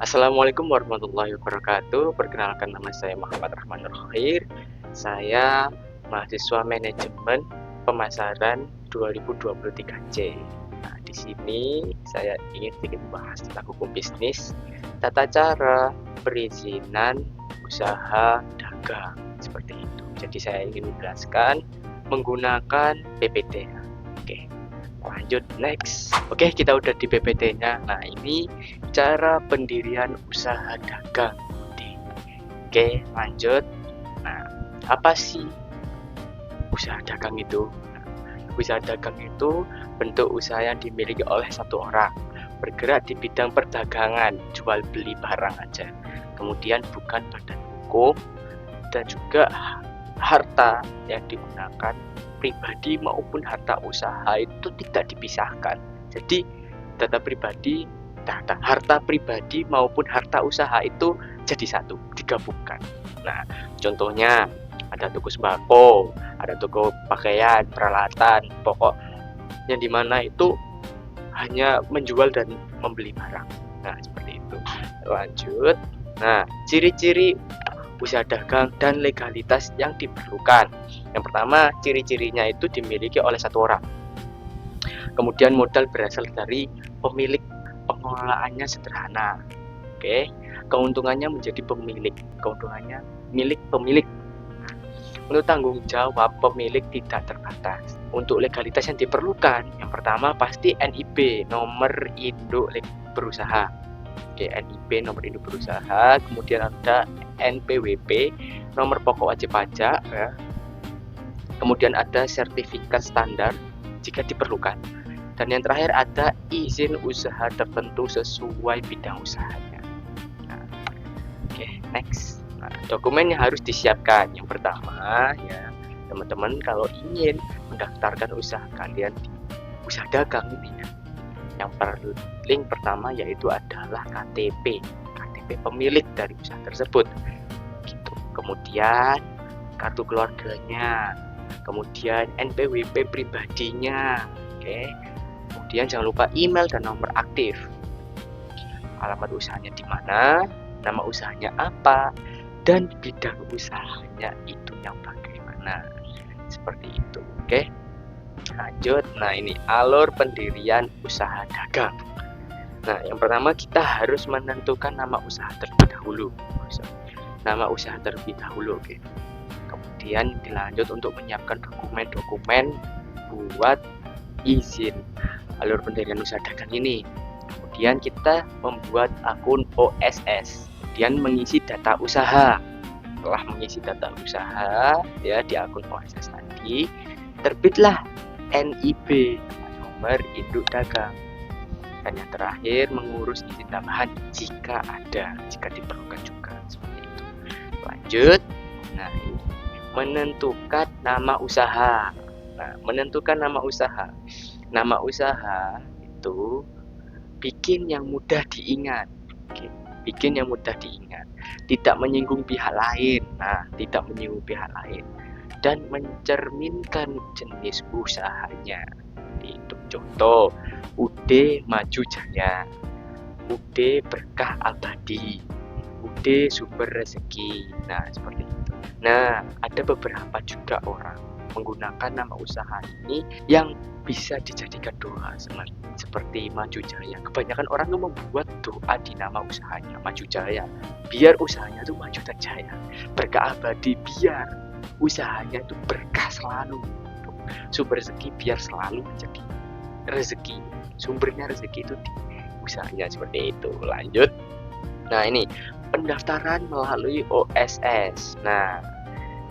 Assalamualaikum warahmatullahi wabarakatuh. Perkenalkan, nama saya Muhammad Rahman Nurkhair. Saya mahasiswa manajemen pemasaran 2023C. Nah, di sini saya ingin sedikit membahas tentang hukum bisnis, tata cara perizinan usaha dagang seperti itu. Jadi saya ingin menjelaskan menggunakan PPT. Oke, lanjut next. Oke, kita udah di PPT-nya. Nah, ini cara pendirian usaha dagang. Oke, lanjut. Nah, apa sih usaha dagang itu? Nah, usaha dagang itu bentuk usaha yang dimiliki oleh satu orang, bergerak di bidang perdagangan, jual beli barang aja. Kemudian bukan badan hukum dan juga harta yang digunakan pribadi maupun harta usaha itu tidak dipisahkan. Jadi harta pribadi maupun harta usaha itu jadi satu, digabungkan. Nah, contohnya ada toko sembako, ada toko pakaian, peralatan, pokok yang dimana itu hanya menjual dan membeli barang. Nah, seperti itu. Lanjut. Nah, ciri-ciri usaha dagang dan legalitas yang diperlukan. Yang pertama, ciri-cirinya itu dimiliki oleh satu orang. Kemudian modal berasal dari pemilik, pengelolaannya sederhana. Oke, keuntungannya menjadi pemilik, keuntungannya milik pemilik. Untuk tanggung jawab pemilik tidak terbatas. Untuk legalitas yang diperlukan, yang pertama pasti NIB, nomor induk berusaha. Oke, NIB nomor induk berusaha, kemudian ada NPWP, nomor pokok wajib pajak ya. Kemudian ada sertifikat standar jika diperlukan. Dan yang terakhir ada izin usaha tertentu sesuai bidang usahanya. Nah, oke, next. Nah, dokumen yang harus disiapkan. Yang pertama ya, teman-teman kalau ingin mendaftarkan usaha kalian di usaha dagang ini ya, yang paling pertama yaitu adalah KTP pemilik dari usaha tersebut. Gitu. Kemudian kartu keluarganya, kemudian NPWP pribadinya, oke. Kemudian jangan lupa email dan nomor aktif. Alamat usahanya di mana, nama usahanya apa, dan bidang usahanya itu yang bagaimana. Seperti itu, oke. Lanjut. Nah, ini alur pendirian usaha dagang. Nah, yang pertama kita harus menentukan nama usaha terlebih dahulu. Nama usaha terlebih dahulu, oke. Kemudian dilanjut untuk menyiapkan dokumen-dokumen buat izin alur pendirian usaha dagang ini. Kemudian kita membuat akun OSS, kemudian mengisi data usaha. Setelah mengisi data usaha ya di akun OSS tadi, terbitlah NIB, nomor induk dagang. Dan yang terakhir mengurus izin tambahan jika ada, jika diperlukan juga, seperti itu. Lanjut. Nah, ini menentukan nama usaha. Nah, menentukan nama usaha. Nama usaha itu bikin yang mudah diingat. Oke, bikin yang mudah diingat. Tidak menyinggung pihak lain. Nah, tidak menyinggung pihak lain. Dan mencerminkan jenis usahanya. Itu contoh UD Maju Jaya, UD Berkah Abadi, UD Sumber Rezeki. Nah, seperti itu. Nah, ada beberapa juga orang menggunakan nama usaha ini yang bisa dijadikan doa seperti Maju Jaya. Kebanyakan orang tuh membuat doa di nama usahanya Maju Jaya, biar usahanya tuh maju dan jaya. Berkah Abadi, biar usahanya tuh berkah selalu. Sumber rezeki, biar selalu menjadi rezeki, sumbernya rezeki itu di usahanya, seperti itu. Lanjut. Nah, ini pendaftaran melalui OSS. Nah,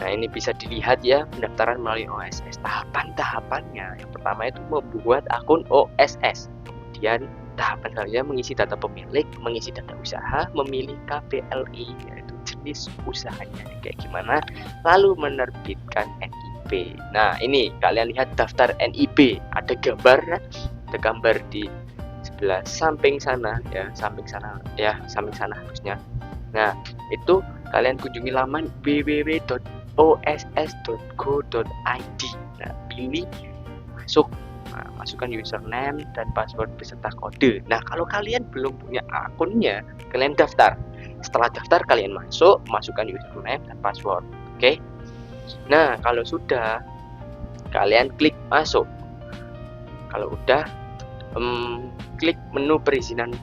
ini bisa dilihat ya, pendaftaran melalui OSS. Tahapan-tahapannya, yang pertama itu membuat akun OSS. Kemudian tahapan selanjutnya mengisi data pemilik, mengisi data usaha, memilih KPLI, yaitu jenis usahanya kayak gimana, lalu menerbitkan NIB. Nah, ini kalian lihat daftar NIB, ada gambar di sebelah samping sana ya, samping sana harusnya. Nah, itu kalian kunjungi laman www.oss.go.id. Nah, pilih masuk. Nah, masukkan username dan password beserta kode. Nah, kalau kalian belum punya akunnya, kalian daftar. Setelah daftar, kalian masukkan username dan password. Oke. Nah, kalau sudah, kalian klik masuk. Kalau udah, klik menu perizinan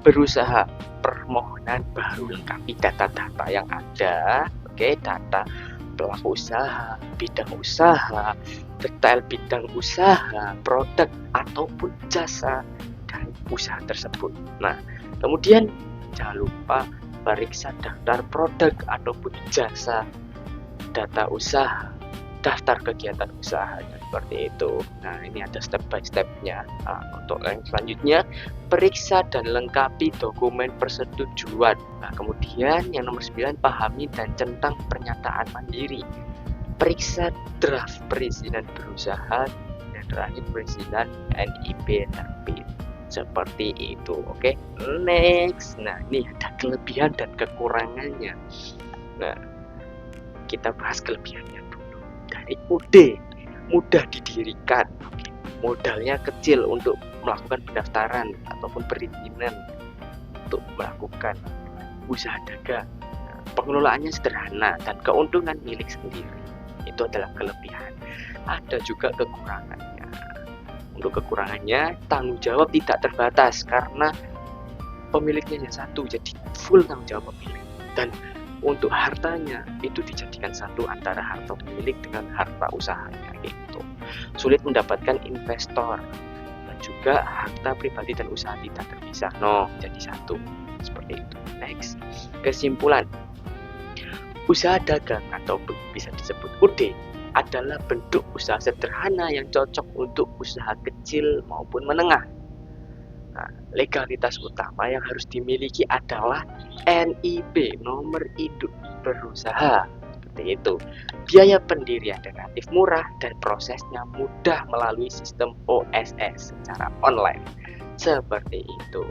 berusaha. Permohonan baru lengkapi data-data yang ada. Oke, data pelaku usaha, bidang usaha, detail bidang usaha, produk ataupun jasa dari usaha tersebut. Nah, kemudian jangan lupa periksa daftar produk ataupun jasa, data usaha, daftar kegiatan usahanya, seperti itu. Nah, ini ada step by stepnya. Nah, untuk yang selanjutnya, periksa dan lengkapi dokumen persetujuan. Nah, kemudian yang nomor 9, pahami dan centang pernyataan mandiri. Periksa draft perizinan berusaha, dan terakhir perizinan NIP terbit. Seperti itu. Oke, next. Nah, ini ada kelebihan dan kekurangannya. Nah, kita bahas kelebihannya dulu. Dari UD, mudah didirikan, modalnya kecil untuk melakukan pendaftaran ataupun perizinan untuk melakukan usaha dagang. Pengelolaannya sederhana dan keuntungan milik sendiri. Itu adalah kelebihan. Ada juga kekurangannya. Untuk kekurangannya, tanggung jawab tidak terbatas karena pemiliknya hanya satu, jadi full tanggung jawab pemilik. Dan untuk hartanya itu dijadikan satu antara harta pemilik dengan harta usahanya gitu. Sulit mendapatkan investor dan juga harta pribadi dan usaha tidak terpisah. No, jadi satu. Seperti itu. Next. Kesimpulan. Usaha dagang atau bisa disebut UD adalah bentuk usaha sederhana yang cocok untuk usaha kecil maupun menengah. Nah, legalitas utama yang harus dimiliki adalah NIP, nomor induk berusaha. Seperti itu. Biaya pendirian relatif murah dan prosesnya mudah melalui sistem OSS secara online. Seperti itu.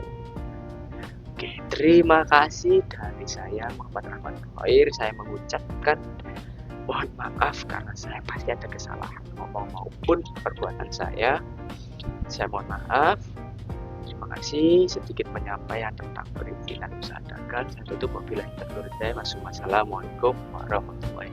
Oke, terima kasih dari saya Muhammad Rahman Khair. Saya mengucapkan mohon maaf karena saya pasti ada kesalahan ngomong maupun perbuatan saya. Saya mohon maaf. Terima kasih. Sedikit penyampaian tentang perizinan usaha dagang. Saya tutup. Wabillahi taufiq wal hidayah. Wassalamualaikum warahmatullahi wabarakatuh.